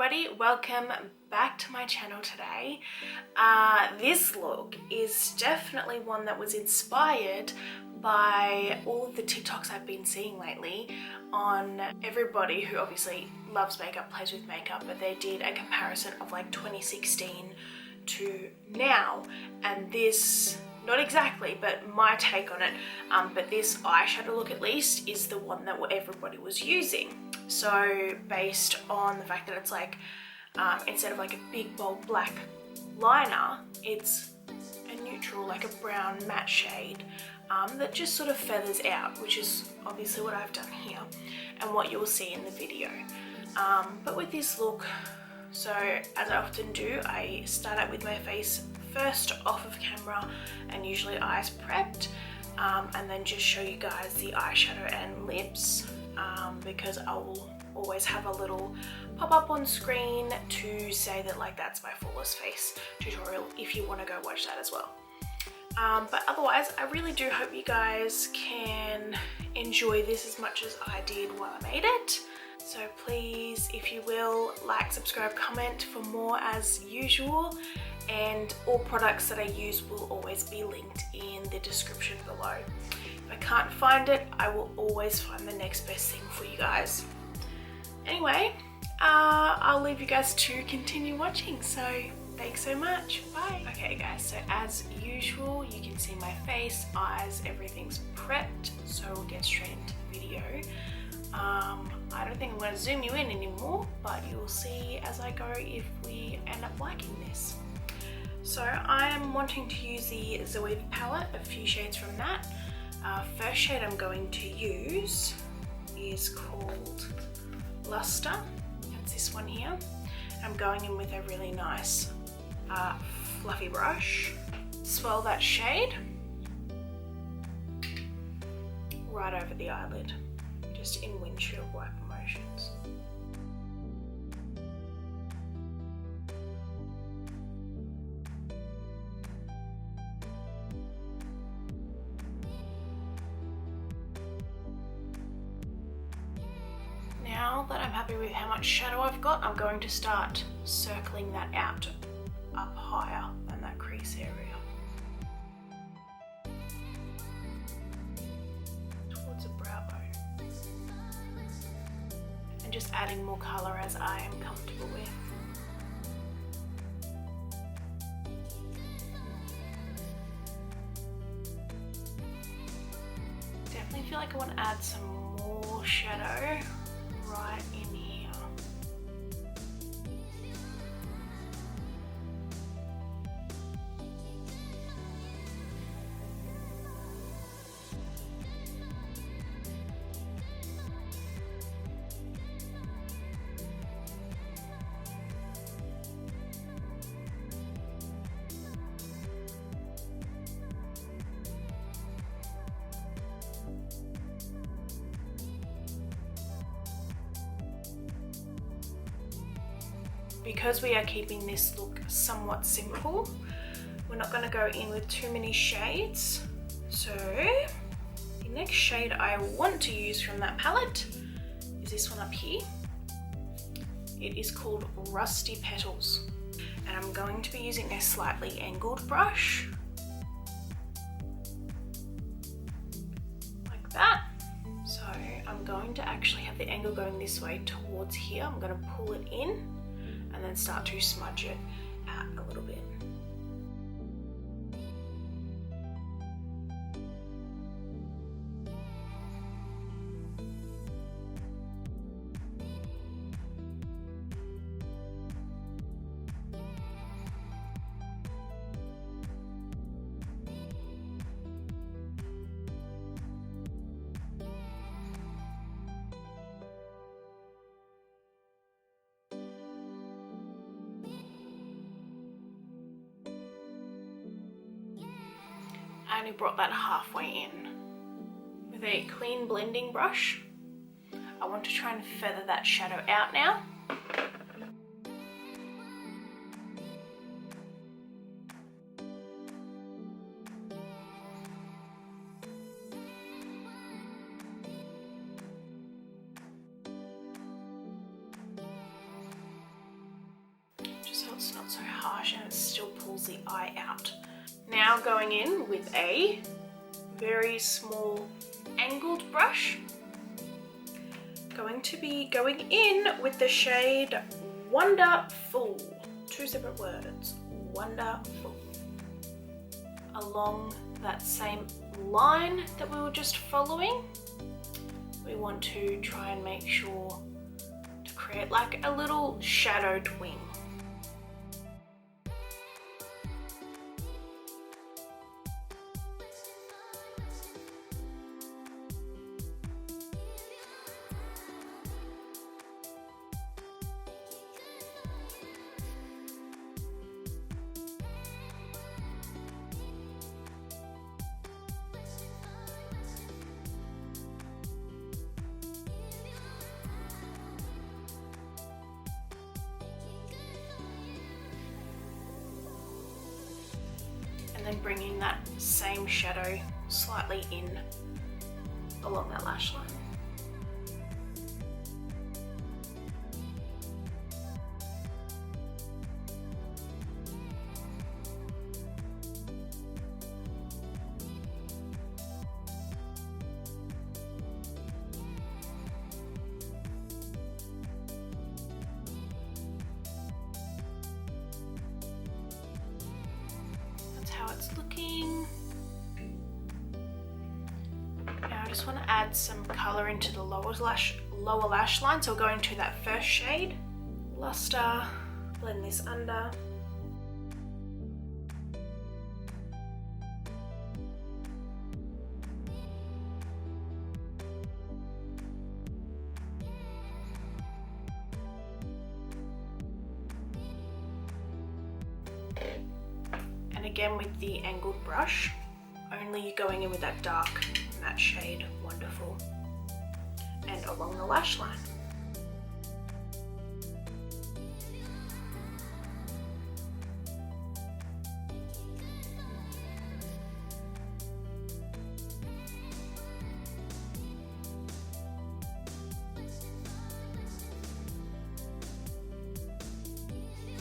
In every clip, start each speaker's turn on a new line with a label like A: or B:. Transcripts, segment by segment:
A: everybody, welcome back to my channel today. This look is definitely one that was inspired by all of the TikToks I've been seeing lately on everybody who obviously loves makeup, plays with makeup, but they did a comparison of like 2016 to now, and this, not exactly, but my take on it, but this eyeshadow look at least is the one that everybody was using. So based on the fact that it's like, instead of like a big bold black liner, it's a neutral, like a brown matte shade that just sort of feathers out, which is obviously what I've done here and what you'll see in the video. But with this look, so as I often do, I start out with my face first off of camera and usually eyes prepped, and then just show you guys the eyeshadow and lips, because I will always have a little pop up on screen to say that like that's my flawless face tutorial if you want to go watch that as well. But otherwise, I really do hope you guys can enjoy this as much as I did while I made it. So please, if you will, like, subscribe, comment for more as usual, and all products that I use will always be linked in the description below. If I can't find it, I will always find the next best thing for you guys. Anyway, I'll leave you guys to continue watching, so thanks so much, bye. Okay guys, so as usual, you can see my face, eyes, everything's prepped, so we'll get straight into the video. I don't think I'm going to zoom you in anymore, but you'll see as I go if we end up liking this. So I am wanting to use the Zoe palette, a few shades from that. First shade I'm going to use is called Luster. That's this one here. I'm going in with a really nice fluffy brush. Swirl that shade right over the eyelid, just in windshield wiper motions. Now that I'm happy with how much shadow I've got, I'm going to start circling that out up higher than that crease area. Towards the brow bone. And just adding more colour as I am comfortable with. Definitely feel like I want to add some more shadow right in here. Because we are keeping this look somewhat simple, we're not going to go in with too many shades. So the next shade I want to use from that palette is this one up here. It is called Rusty Petals, and I'm going to be using a slightly angled brush like that. So I'm going to actually have the angle going this way towards here. I'm going to pull it in and then start to smudge it out a little bit. I only brought that halfway in. With a clean blending brush, I want to try and feather that shadow out now. it's not so harsh and it still pulls the eye out. Now going in with a very small angled brush. Going to be going in with the shade Wonderful. 2 separate words, Wonderful. Along that same line that we were just following, we want to try and make sure to create like a little shadowed wing. And then bringing that same shadow slightly in along that lash line. How it's looking. Now I just want to add some color into the lower lash line, so going to that first shade, Luster, blend this under. And again with the angled brush, only going in with that dark matte shade Wonderful and along the lash line.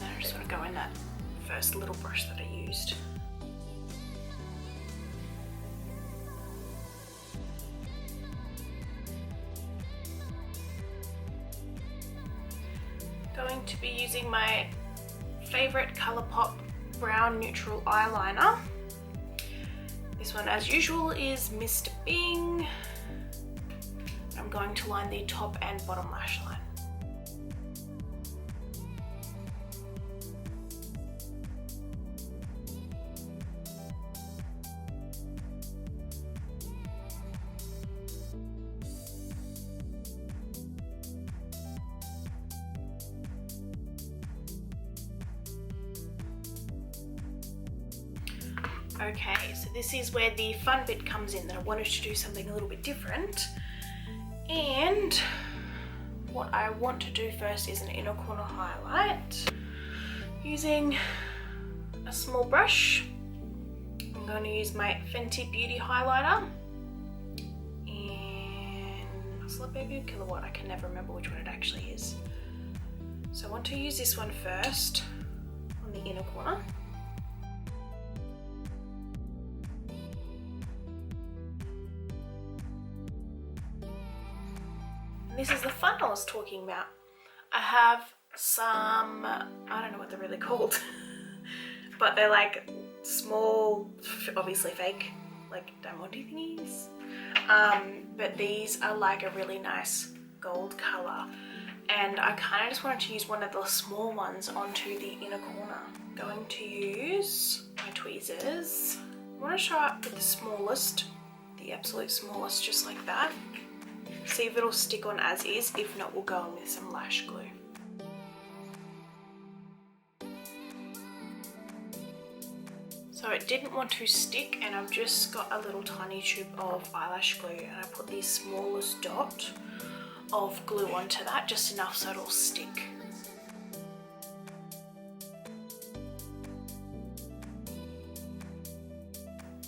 A: Now I just want to go in that first little brush that I used. Going to be using my favorite ColourPop brown neutral eyeliner. This one, as usual, is Mr. Bing. I'm going to line the top and bottom lash line. Okay, so this is where the fun bit comes in, that I wanted to do something a little bit different. And what I want to do first is an inner corner highlight. Using a small brush, I'm going to use my Fenty Beauty highlighter and Hustler Baby Kilowatt. I can never remember which one it actually is. So I want to use this one first on the inner corner. This is the fun I was talking about. I have some, I don't know what they're really called, but they're like small, obviously fake, like diamond thingies. But these are like a really nice gold color. And I kind of just wanted to use one of the small ones onto the inner corner. Going to use my tweezers. I want to start with the smallest, the absolute smallest, just like that. See if it'll stick on as is. If not, we'll go in with some lash glue. So it didn't want to stick, and I've just got a little tiny tube of eyelash glue, and I put the smallest dot of glue onto that, just enough so it'll stick.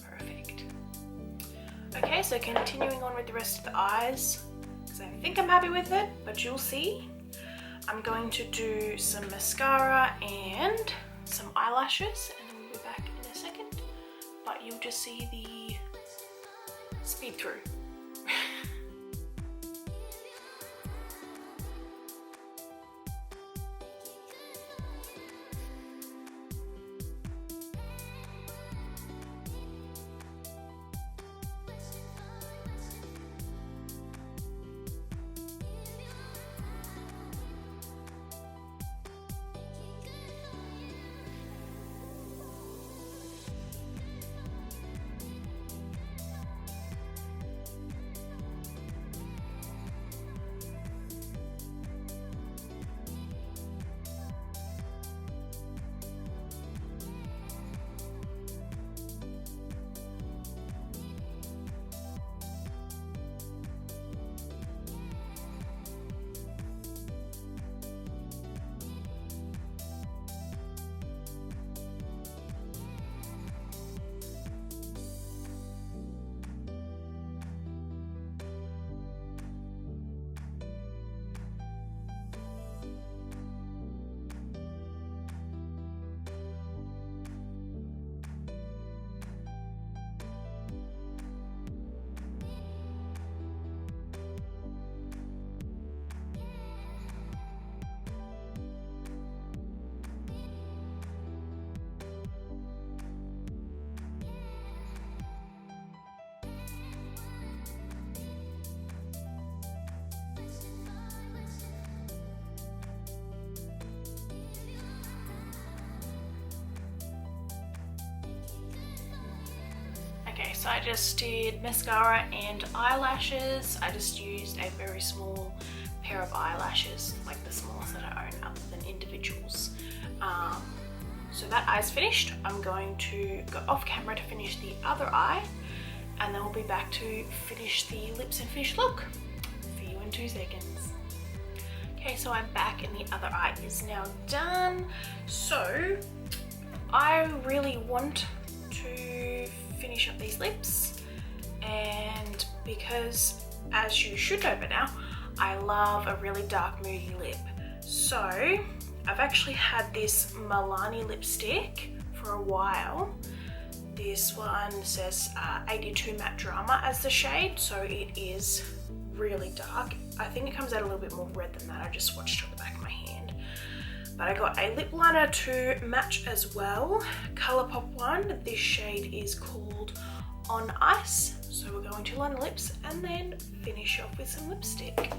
A: Perfect. Okay, so continuing on with the rest of the eyes, because I think I'm happy with it, but you'll see. I'm going to do some mascara and some eyelashes, and then we'll be back in a second. But you'll just see the speed through. Okay, so I just did mascara and eyelashes. I just used a very small pair of eyelashes, like the smallest that I own other than individuals. So that eye's finished. I'm going to go off camera to finish the other eye, and then we'll be back to finish the lips and finished look. See you in 2 seconds. Okay, so I'm back and the other eye is now done. So I really want to finish up these lips, and because, as you should know by now, I love a really dark moody lip. So I've actually had this Milani lipstick for a while. This one says 82 Matte Drama as the shade, so it is really dark. I think it comes out a little bit more red than that. I just swatched it on the back of my hand. But I got a lip liner to match as well. Colourpop one. This shade is called On Ice. So we're going to line the lips and then finish off with some lipstick.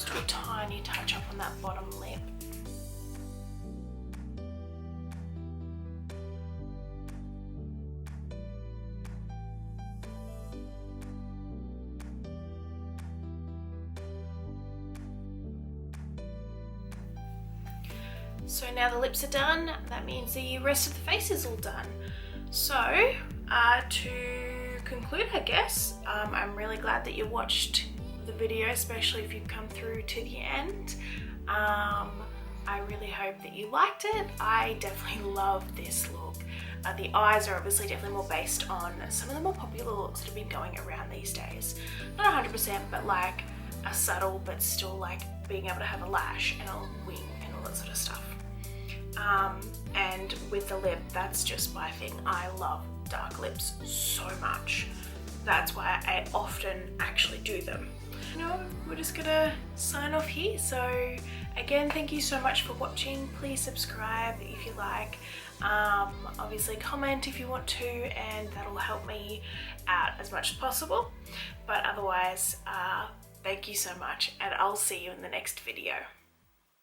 A: just do a tiny touch up on that bottom lip. So now the lips are done, that means the rest of the face is all done. So to conclude, I guess, I'm really glad that you watched the video, especially if you've come through to the end. I really hope that you liked it. I definitely love this look. The eyes are obviously definitely more based on some of the more popular looks that have been going around these days. Not 100%, but like a subtle, but still like being able to have a lash and a wing and all that sort of stuff. And with the lip, that's just my thing. I love dark lips so much. That's why I often actually do them. You know, we're just gonna sign off here. So again, thank you so much for watching. Please subscribe if you like. Obviously comment if you want to, and that'll help me out as much as possible. But otherwise, thank you so much, and I'll see you in the next video.